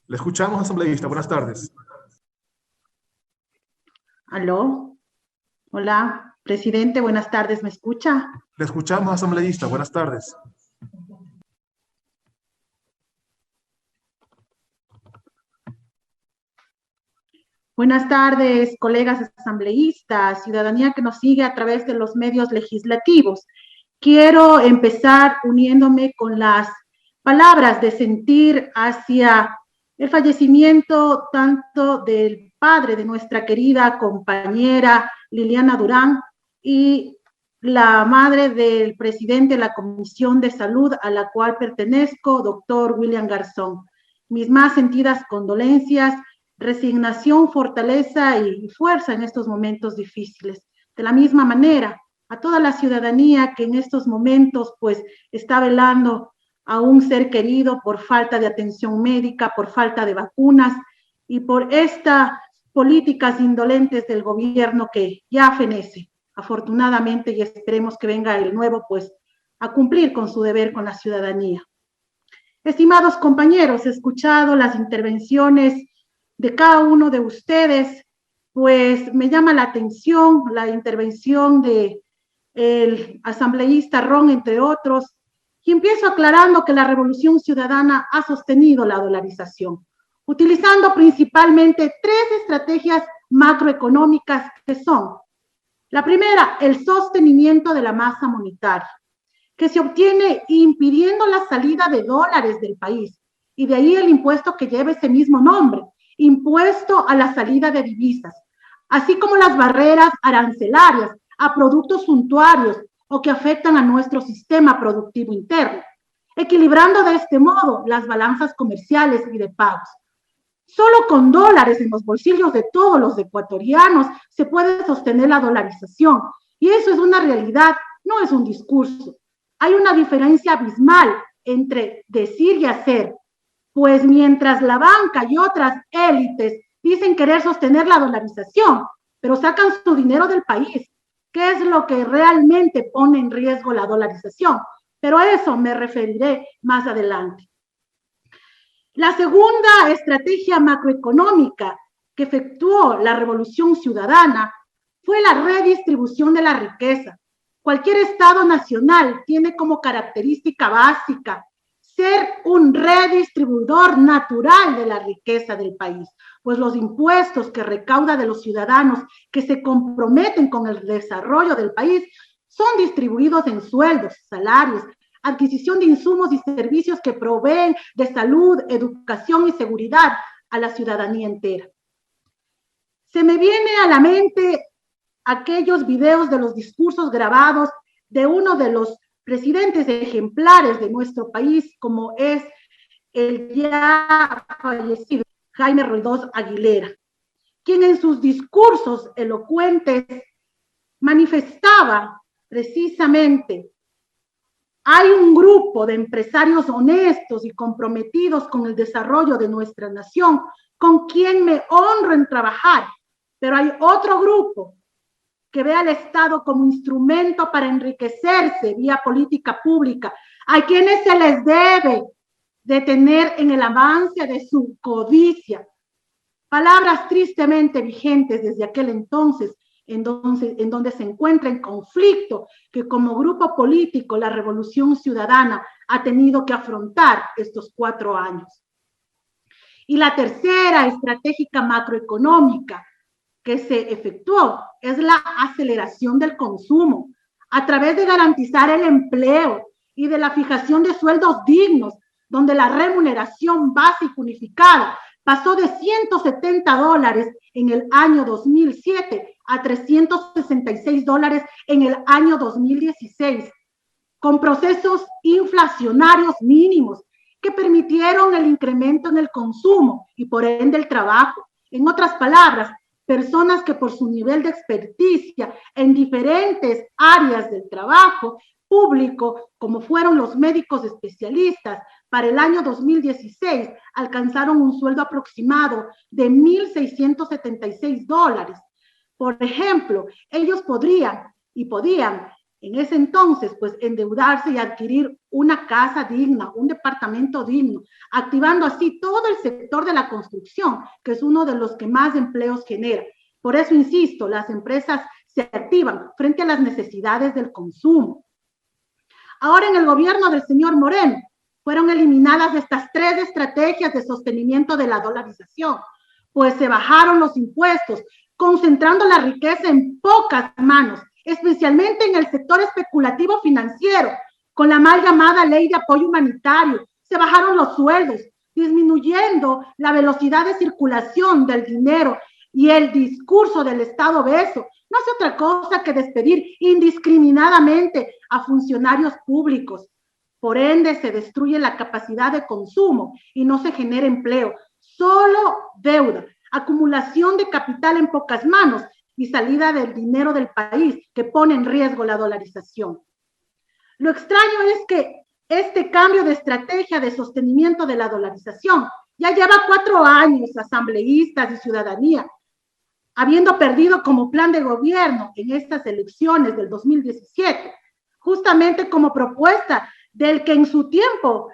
Le escuchamos, asambleísta. Buenas tardes. Aló, hola, presidente, buenas tardes, ¿me escucha? Le escuchamos, asambleísta. Buenas tardes. Buenas tardes, colegas asambleístas, ciudadanía que nos sigue a través de los medios legislativos. Quiero empezar uniéndome con las palabras de sentir hacia el fallecimiento tanto del padre de nuestra querida compañera Liliana Durán y la madre del presidente de la Comisión de Salud a la cual pertenezco, doctor William Garzón. Mis más sentidas condolencias, resignación, fortaleza y fuerza en estos momentos difíciles. De la misma manera, a toda la ciudadanía que en estos momentos pues está velando a un ser querido por falta de atención médica, por falta de vacunas y por estas políticas indolentes del gobierno que ya fenece, afortunadamente, y esperemos que venga el nuevo pues a cumplir con su deber con la ciudadanía. Estimados compañeros, he escuchado las intervenciones de cada uno de ustedes, pues me llama la atención la intervención de el asambleísta Ron, entre otros, y empiezo aclarando que la Revolución Ciudadana ha sostenido la dolarización, utilizando principalmente tres estrategias macroeconómicas que son: la primera, el sostenimiento de la masa monetaria, que se obtiene impidiendo la salida de dólares del país, y de ahí el impuesto que lleva ese mismo nombre, impuesto a la salida de divisas, así como las barreras arancelarias a productos suntuarios o que afectan a nuestro sistema productivo interno, equilibrando de este modo las balanzas comerciales y de pagos. Solo con dólares en los bolsillos de todos los ecuatorianos se puede sostener la dolarización, y eso es una realidad, no es un discurso. Hay una diferencia abismal entre decir y hacer, pues mientras la banca y otras élites dicen querer sostener la dolarización, pero sacan su dinero del país, ¿qué es lo que realmente pone en riesgo la dolarización? Pero a eso me referiré más adelante. La segunda estrategia macroeconómica que efectuó la Revolución Ciudadana fue la redistribución de la riqueza. Cualquier Estado nacional tiene como característica básica ser un redistribuidor natural de la riqueza del país, pues los impuestos que recauda de los ciudadanos que se comprometen con el desarrollo del país son distribuidos en sueldos, salarios, adquisición de insumos y servicios que proveen de salud, educación y seguridad a la ciudadanía entera. Se me viene a la mente aquellos videos de los discursos grabados de uno de los presidentes ejemplares de nuestro país, como es el ya fallecido Jaime Roldós Aguilera, quien en sus discursos elocuentes manifestaba precisamente: hay un grupo de empresarios honestos y comprometidos con el desarrollo de nuestra nación, con quien me honro en trabajar, pero hay otro grupo que ve al Estado como instrumento para enriquecerse vía política pública, a quienes se les debe detener en el avance de su codicia. Palabras tristemente vigentes desde aquel entonces, en donde se encuentra en conflicto que como grupo político la Revolución Ciudadana ha tenido que afrontar estos 4 años. Y la tercera estratégica macroeconómica que se efectuó es la aceleración del consumo a través de garantizar el empleo y de la fijación de sueldos dignos, donde la remuneración básica unificada pasó de $170 en el año 2007 a $366 en el año 2016, con procesos inflacionarios mínimos que permitieron el incremento en el consumo y por ende el trabajo. En otras palabras, personas que por su nivel de experticia en diferentes áreas del trabajo público, como fueron los médicos especialistas, para el año 2016 alcanzaron un sueldo aproximado de $1,676. Por ejemplo, ellos podían en ese entonces, pues endeudarse y adquirir una casa digna, un departamento digno, activando así todo el sector de la construcción, que es uno de los que más empleos genera. Por eso, insisto, las empresas se activan frente a las necesidades del consumo. Ahora, en el gobierno del señor Moreno, fueron eliminadas estas 3 estrategias de sostenimiento de la dolarización, pues se bajaron los impuestos, concentrando la riqueza en pocas manos, especialmente en el sector especulativo financiero, con la mal llamada ley de apoyo humanitario. Se bajaron los sueldos, disminuyendo la velocidad de circulación del dinero, y el discurso del Estado obeso no hace otra cosa que despedir indiscriminadamente a funcionarios públicos. Por ende, se destruye la capacidad de consumo y no se genera empleo, solo deuda, acumulación de capital en pocas manos y salida del dinero del país que pone en riesgo la dolarización. Lo extraño es que este cambio de estrategia de sostenimiento de la dolarización ya lleva 4 años, asambleístas y ciudadanía, habiendo perdido como plan de gobierno en estas elecciones del 2017, justamente como propuesta del que en su tiempo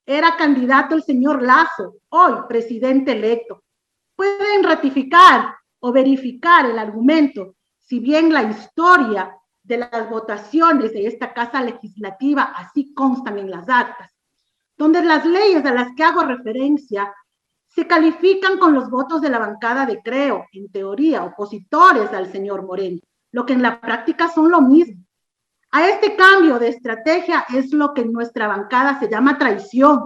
era candidato el señor Lasso, hoy presidente electo. Pueden ratificar o verificar el argumento, si bien la historia de las votaciones de esta Casa Legislativa así constan en las actas, donde las leyes a las que hago referencia se califican con los votos de la bancada de Creo, en teoría, opositores al señor Moreno, lo que en la práctica son lo mismo. A este cambio de estrategia es lo que en nuestra bancada se llama traición,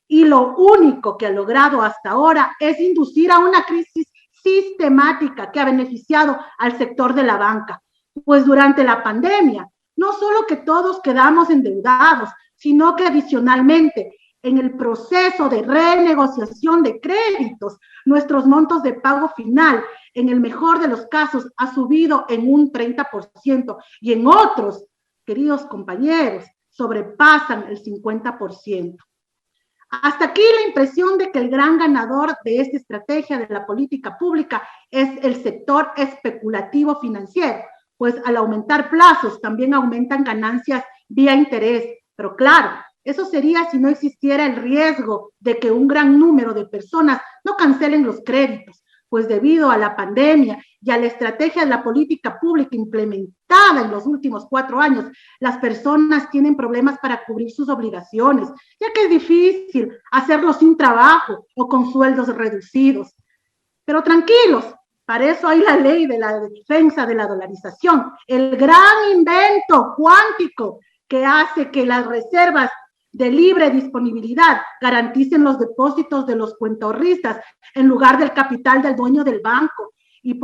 y lo único que ha logrado hasta ahora es inducir a una crisis sistemática que ha beneficiado al sector de la banca, pues durante la pandemia, no solo que todos quedamos endeudados, sino que adicionalmente, en el proceso de renegociación de créditos, nuestros montos de pago final, en el mejor de los casos, ha subido en un 30% y en otros, queridos compañeros, sobrepasan el 50%. Hasta aquí la impresión de que el gran ganador de esta estrategia de la política pública es el sector especulativo financiero, pues al aumentar plazos también aumentan ganancias vía interés, pero claro, eso sería si no existiera el riesgo de que un gran número de personas no cancelen los créditos, pues debido a la pandemia y a la estrategia de la política pública implementada en los últimos 4 años, las personas tienen problemas para cubrir sus obligaciones, ya que es difícil hacerlo sin trabajo o con sueldos reducidos. Pero tranquilos, para eso hay la ley de la defensa de la dolarización, el gran invento cuántico que hace que las reservas de libre disponibilidad garanticen los depósitos de los cuentaahorristas en lugar del capital del dueño del banco. Y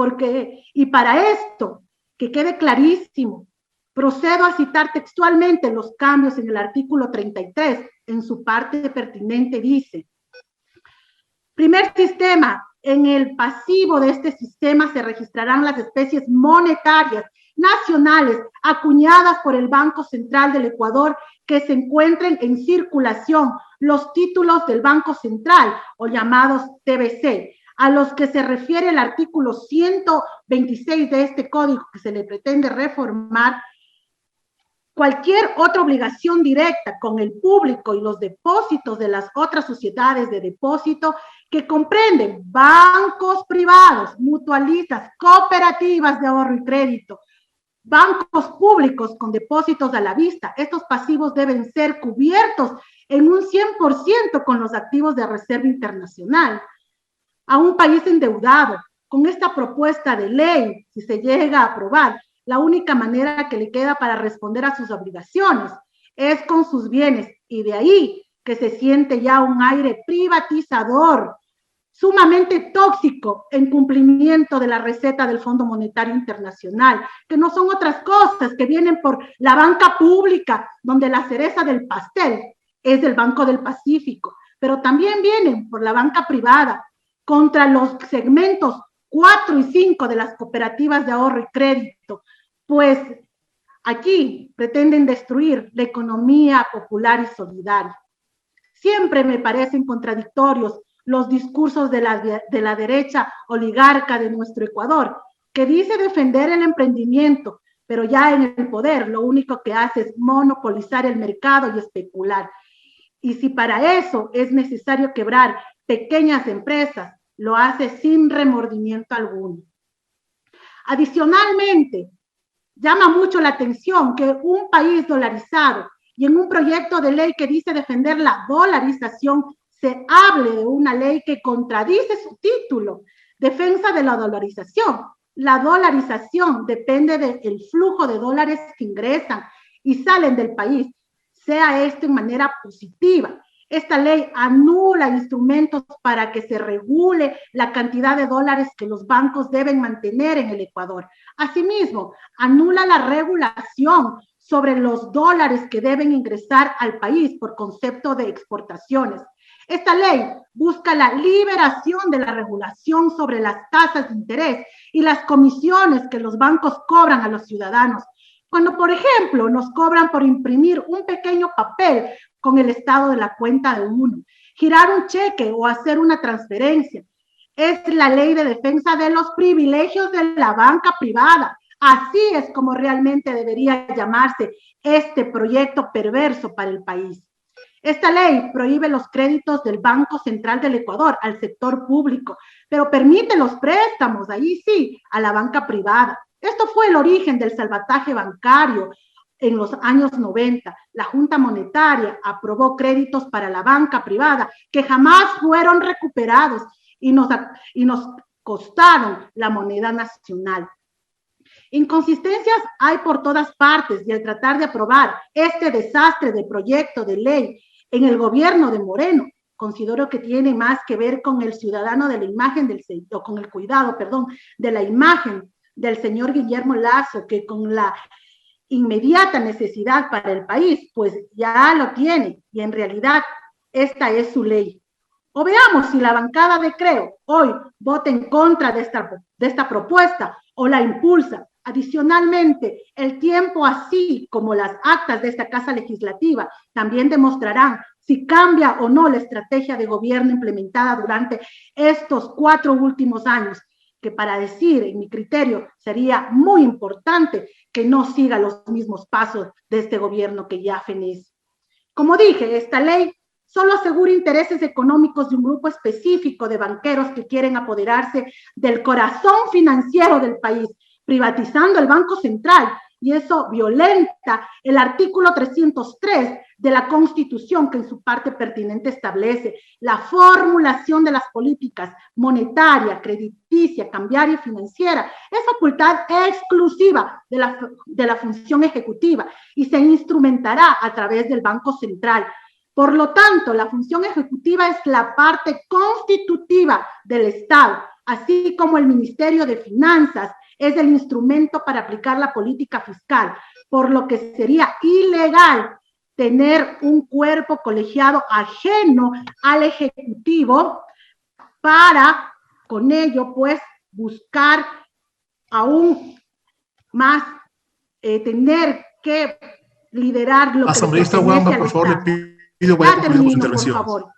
para esto, que quede clarísimo, procedo a citar textualmente los cambios en el artículo 33, en su parte pertinente dice: primer sistema, en el pasivo de este sistema se registrarán las especies monetarias nacionales acuñadas por el Banco Central del Ecuador que se encuentren en circulación, los títulos del Banco Central o llamados TBC, a los que se refiere el artículo 126 de este código que se le pretende reformar. Cualquier otra obligación directa con el público y los depósitos de las otras sociedades de depósito que comprenden bancos privados, mutualistas, cooperativas de ahorro y crédito, bancos públicos con depósitos a la vista. Estos pasivos deben ser cubiertos en un 100% con los activos de reserva internacional. A un país endeudado, con esta propuesta de ley, si se llega a aprobar, la única manera que le queda para responder a sus obligaciones es con sus bienes, y de ahí que se siente ya un aire privatizador, sumamente tóxico en cumplimiento de la receta del Fondo Monetario Internacional, que no son otras cosas que vienen por la banca pública, donde la cereza del pastel es el Banco del Pacífico, pero también vienen por la banca privada, contra los segmentos 4 y 5 de las cooperativas de ahorro y crédito, pues aquí pretenden destruir la economía popular y solidaria. Siempre me parecen contradictorios los discursos de la derecha oligarca de nuestro Ecuador, que dice defender el emprendimiento, pero ya en el poder lo único que hace es monopolizar el mercado y especular. Y si para eso es necesario quebrar pequeñas empresas, lo hace sin remordimiento alguno. Adicionalmente, llama mucho la atención que un país dolarizado y en un proyecto de ley que dice defender la dolarización, se hable de una ley que contradice su título, defensa de la dolarización. La dolarización depende del flujo de dólares que ingresan y salen del país, sea esto en manera positiva. Esta ley anula instrumentos para que se regule la cantidad de dólares que los bancos deben mantener en el Ecuador. Asimismo, anula la regulación sobre los dólares que deben ingresar al país por concepto de exportaciones. Esta ley busca la liberación de la regulación sobre las tasas de interés y las comisiones que los bancos cobran a los ciudadanos. Cuando, por ejemplo, nos cobran por imprimir un pequeño papel con el estado de la cuenta de uno, girar un cheque o hacer una transferencia. Es la ley de defensa de los privilegios de la banca privada. Así es como realmente debería llamarse este proyecto perverso para el país. Esta ley prohíbe los créditos del Banco Central del Ecuador al sector público, pero permite los préstamos, ahí sí, a la banca privada. Esto fue el origen del salvataje bancario en los años 90. La Junta Monetaria aprobó créditos para la banca privada que jamás fueron recuperados y nos costaron la moneda nacional. Inconsistencias hay por todas partes y al tratar de aprobar este desastre de proyecto de ley en el gobierno de Moreno, considero que tiene más que ver con el ciudadano de la imagen o con el cuidado, de la imagen del señor Guillermo Lasso, que con la inmediata necesidad para el país, pues ya lo tiene y en realidad esta es su ley. O veamos si la bancada de Creo hoy vota en contra de esta propuesta o la impulsa. Adicionalmente, el tiempo, así como las actas de esta Casa Legislativa, también demostrarán si cambia o no la estrategia de gobierno implementada durante estos 4 últimos años, que para decir, en mi criterio, sería muy importante que no siga los mismos pasos de este gobierno que ya fenece. Como dije, esta ley solo asegura intereses económicos de un grupo específico de banqueros que quieren apoderarse del corazón financiero del país, privatizando el Banco Central, y eso violenta el artículo 303 de la Constitución, que en su parte pertinente establece la formulación de las políticas monetaria, crediticia, cambiaria y financiera. Es facultad exclusiva de la función ejecutiva y se instrumentará a través del Banco Central. Por lo tanto, la función ejecutiva es la parte constitutiva del Estado, así como el Ministerio de Finanzas es el instrumento para aplicar la política fiscal, por lo que sería ilegal tener un cuerpo colegiado ajeno al Ejecutivo para, con ello, pues, buscar aún más, tener que liderar lo Asambleísta que Wamba, por favor, le pido vaya concluyendo su intervención. Por favor.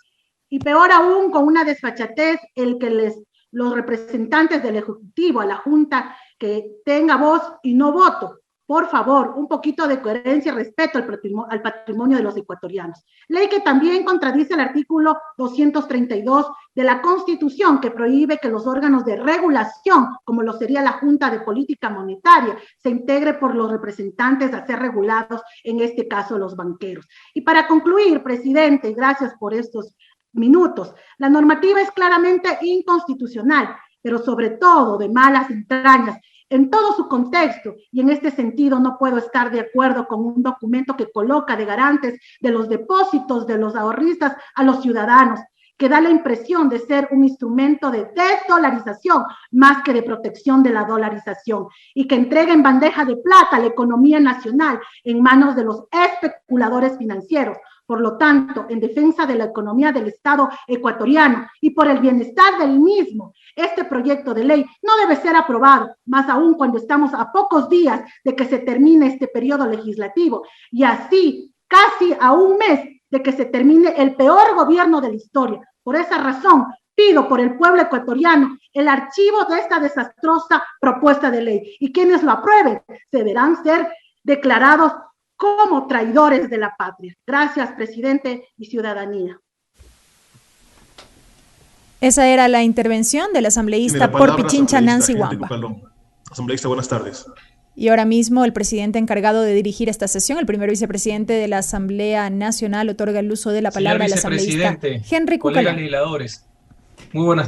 Y peor aún, con una desfachatez, el que los representantes del Ejecutivo, a la Junta, que tenga voz y no voto. Por favor, un poquito de coherencia y respeto al patrimonio de los ecuatorianos. Ley que también contradice el artículo 232 de la Constitución, que prohíbe que los órganos de regulación, como lo sería la Junta de Política Monetaria, se integre por los representantes a ser regulados, en este caso los banqueros. Y para concluir, presidente, gracias por estos minutos, la normativa es claramente inconstitucional, pero sobre todo de malas entrañas en todo su contexto, y en este sentido no puedo estar de acuerdo con un documento que coloca de garantes de los depósitos de los ahorristas a los ciudadanos, que da la impresión de ser un instrumento de desdolarización más que de protección de la dolarización, y que entrega en bandeja de plata la economía nacional en manos de los especuladores financieros. Por lo tanto, en defensa de la economía del Estado ecuatoriano y por el bienestar del mismo, este proyecto de ley no debe ser aprobado, más aún cuando estamos a pocos días de que se termine este periodo legislativo y así casi a un mes de que se termine el peor gobierno de la historia, Por esa razón, pido por el pueblo ecuatoriano el archivo de esta desastrosa propuesta de ley, y quienes lo aprueben deberán ser declarados como traidores de la patria. Gracias, presidente y ciudadanía. Esa era la intervención del asambleísta por Pichincha, Nancy Wamba. Asambleísta, buenas tardes. Y ahora mismo el presidente encargado de dirigir esta sesión, el primer vicepresidente de la Asamblea Nacional, otorga el uso de la palabra al asambleísta Henry Cucalón. Colegas legisladores, muy buenas tardes.